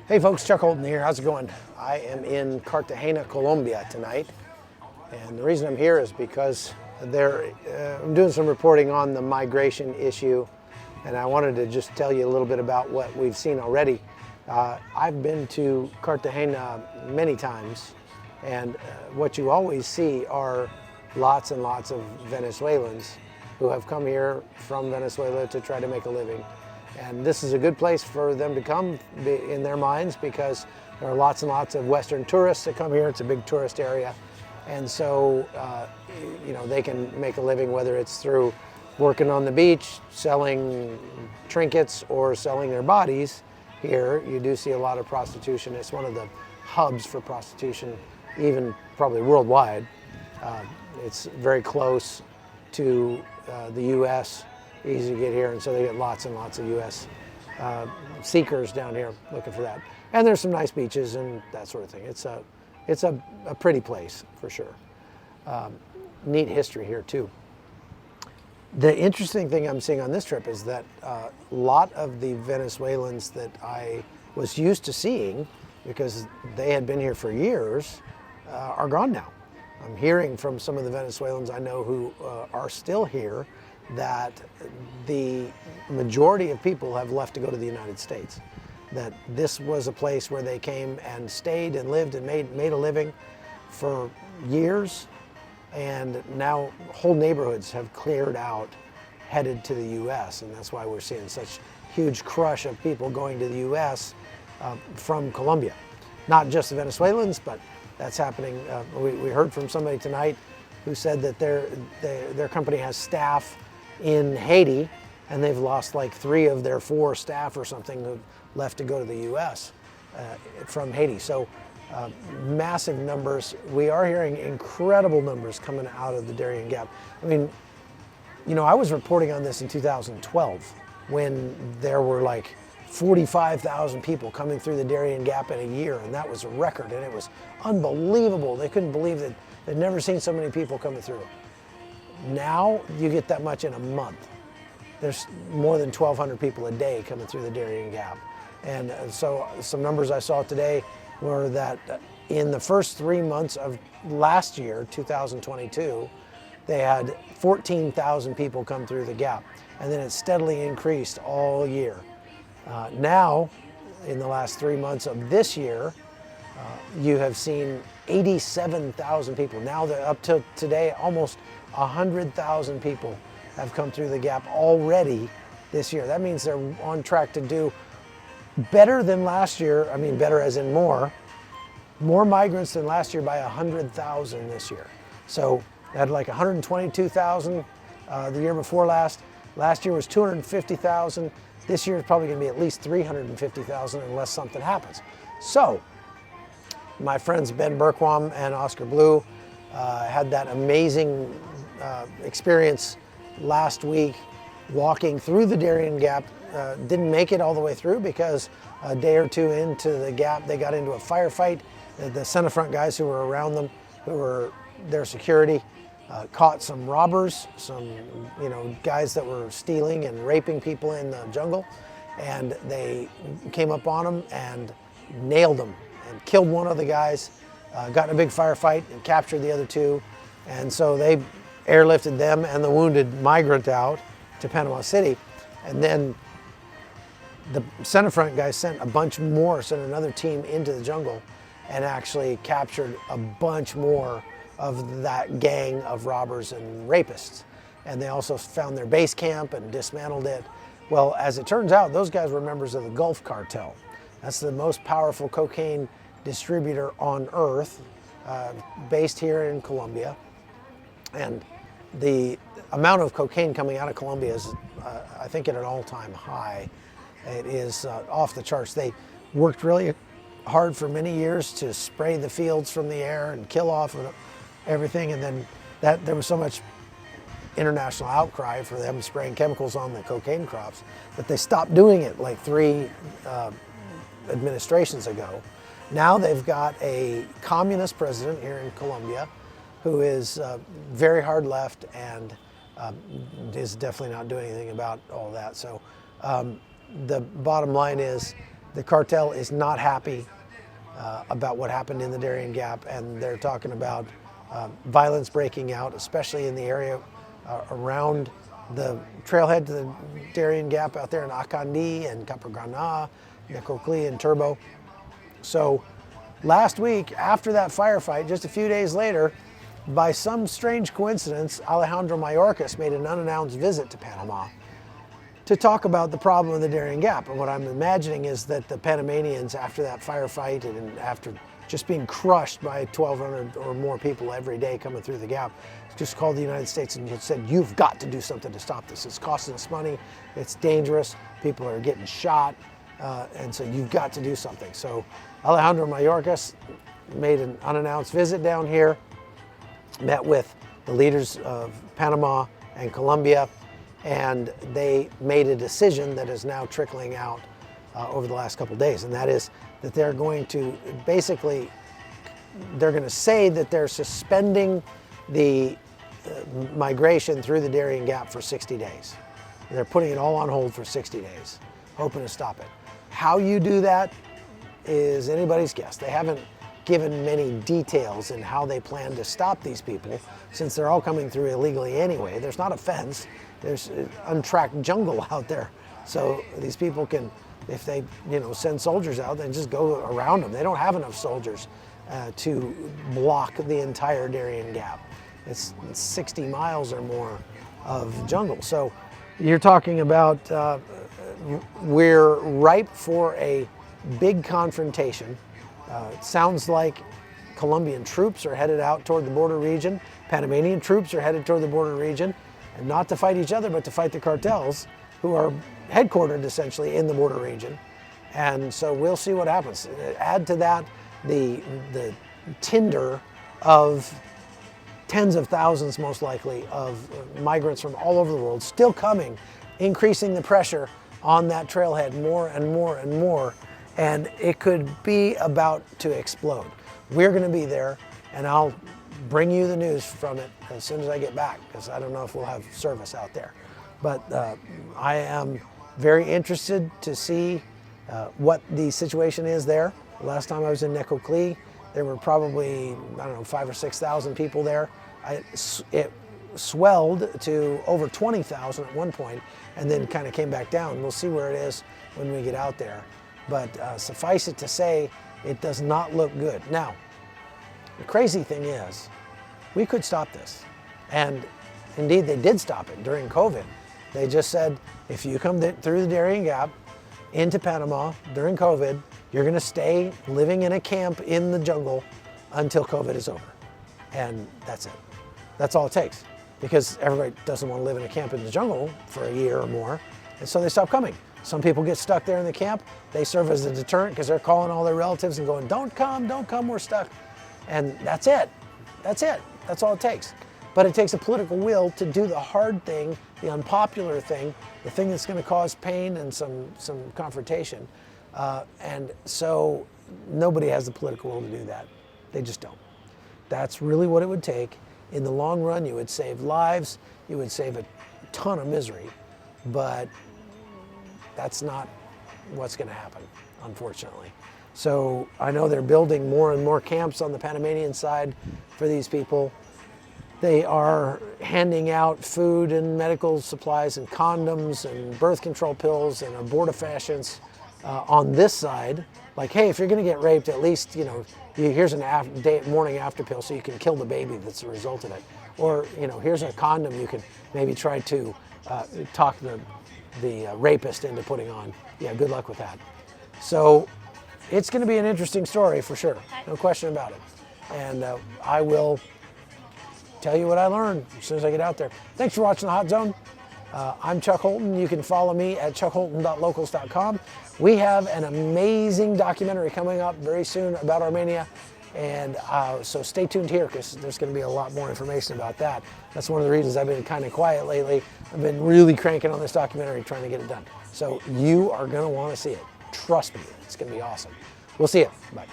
Hey folks, Chuck Holton here. How's it going? I am in Cartagena, Colombia tonight. And the reason I'm here is because I'm doing some reporting on the migration issue. And I wanted to just tell you a little bit about what we've seen already. I've been to Cartagena many times. And what you always see are lots and lots of Venezuelans who have come here from Venezuela to try to make a living. And this is a good place for them to come in their minds because there are lots and lots of Western tourists that come here. It's a big tourist area. And so, they can make a living, whether it's through working on the beach, selling trinkets, or selling their bodies. Here, you do see a lot of prostitution. It's one of the hubs for prostitution, even probably worldwide. It's very close to the U.S., easy to get here, and so they get lots and lots of U.S. Seekers down here looking for that. And there's some nice beaches and that sort of thing. It's a pretty place for sure. Neat history here too. The interesting thing I'm seeing on this trip is that a lot of the Venezuelans that I was used to seeing, because they had been here for years, are gone now. I'm hearing from some of the Venezuelans I know who are still here that the majority of people have left to go to the United States. That this was a place where they came and stayed and lived and made a living for years, and now whole neighborhoods have cleared out, headed to the U.S., and that's why we're seeing such huge crush of people going to the U.S. From Colombia. Not just the Venezuelans, but that's happening. We heard from somebody tonight who said that their company has staff in Haiti, and they've lost like 3 of their 4 staff or something who left to go to the U.S. From Haiti. So massive numbers. We are hearing incredible numbers coming out of the Darien Gap. I mean, I was reporting on this in 2012 when there were like 45,000 people coming through the Darien Gap in a year, and that was a record, and it was unbelievable. They couldn't believe that they'd never seen so many people coming through. Now you get that much in a month. There's more than 1,200 people a day coming through the Darien Gap. And so some numbers I saw today were that in the first 3 months of last year, 2022, they had 14,000 people come through the gap. And then it steadily increased all year. Now, in the last 3 months of this year, you have seen 87,000 people. Now, up to today, almost 100,000 people have come through the gap already this year. That means they're on track to do better than last year. I mean, better as in more migrants than last year by 100,000 this year. So they had like 122,000 the year before last. Last year was 250,000. This year is probably going to be at least 350,000 unless something happens. So my friends Ben Berkwam and Oscar Blue had that amazing experience last week walking through the Darien Gap. Didn't make it all the way through because a day or two into the gap they got into a firefight. The Centerfront guys who were around them, who were their security, caught some robbers, some guys that were stealing and raping people in the jungle, and they came up on them and nailed them and killed one of the guys, got in a big firefight and captured the other 2, and so they airlifted them and the wounded migrant out to Panama City, and then the Centerfront guys sent another team into the jungle and actually captured a bunch more of that gang of robbers and rapists. And they also found their base camp and dismantled it. Well, as it turns out, those guys were members of the Gulf Cartel. That's the most powerful cocaine distributor on earth, based here in Colombia. And the amount of cocaine coming out of Colombia is, I think, at an all-time high. It is off the charts. They worked really hard for many years to spray the fields from the air and kill off everything, and then there was so much international outcry for them spraying chemicals on the cocaine crops that they stopped doing it like 3 administrations ago. Now they've got a communist president here in Colombia who is very hard left and is definitely not doing anything about all that. So the bottom line is The cartel is not happy about what happened in the Darien Gap, and they're talking about violence breaking out, especially in the area around the trailhead to the Darien Gap out there in Akandi and Capagrana, Necoclí and Turbo. So last week, after that firefight, just a few days later, by some strange coincidence, Alejandro Mayorkas made an unannounced visit to Panama to talk about the problem of the Darien Gap. And what I'm imagining is that the Panamanians, after that firefight and after just being crushed by 1,200 or more people every day coming through the gap, just called the United States and said, you've got to do something to stop this. It's costing us money, it's dangerous, people are getting shot, and so you've got to do something. So Alejandro Mayorkas made an unannounced visit down here, met with the leaders of Panama and Colombia, and they made a decision that is now trickling out over the last couple of days, and that is that they're going to basically, they're going to say that they're suspending the migration through the Darien Gap for 60 days. They're putting it all on hold for 60 days, hoping to stop it. How you do that is anybody's guess. They haven't given many details in how they plan to stop these people, since they're all coming through illegally anyway. There's not a fence, there's untracked jungle out there. So these people can, if they send soldiers out, then just go around them. They don't have enough soldiers to block the entire Darien Gap. It's 60 miles or more of jungle. So you're talking about, we're ripe for a big confrontation. It sounds like Colombian troops are headed out toward the border region. Panamanian troops are headed toward the border region, and not to fight each other, but to fight the cartels, who are headquartered essentially in the border region. And so we'll see what happens. Add to that the tinder of tens of thousands, most likely, of migrants from all over the world still coming, increasing the pressure on that trailhead more and more and more. And it could be about to explode. We're going to be there, and I'll bring you the news from it as soon as I get back, because I don't know if we'll have service out there. But I am very interested to see what the situation is there. Last time I was in Necoclí, there were probably, 5,000 or 6,000 people there. It swelled to over 20,000 at one point, and then kind of came back down. We'll see where it is when we get out there. But suffice it to say, it does not look good. Now, the crazy thing is, we could stop this. And indeed, they did stop it during COVID. They just said, if you come through the Darien Gap into Panama during COVID, you're going to stay living in a camp in the jungle until COVID is over. And that's it. That's all it takes, because everybody doesn't want to live in a camp in the jungle for a year or more. And so they stop coming. Some people get stuck there in the camp. They serve as a deterrent, because they're calling all their relatives and going, don't come, we're stuck. And that's it. That's it. That's all it takes. But it takes a political will to do the hard thing, the unpopular thing, the thing that's going to cause pain and some confrontation. And so nobody has the political will to do that. They just don't. That's really what it would take. In the long run, you would save lives, you would save a ton of misery, but that's not what's going to happen, unfortunately. So I know they're building more and more camps on the Panamanian side for these people. They are handing out food and medical supplies and condoms and birth control pills and abortifacients on this side. Like, hey, if you're going to get raped, at least, here's a morning after pill so you can kill the baby that's the result of it. Or, here's a condom you can maybe try to talk the rapist into putting on. Yeah, good luck with that. So it's going to be an interesting story for sure. No question about it. And I will tell you what I learned as soon as I get out there. Thanks for watching The Hot Zone. I'm Chuck Holton. You can follow me at chuckholton.locals.com. We have an amazing documentary coming up very soon about Armenia. And so stay tuned here, because there's going to be a lot more information about that. That's one of the reasons I've been kind of quiet lately. I've been really cranking on this documentary, trying to get it done. So you are going to want to see it. Trust me, it's going to be awesome. We'll see you. Bye.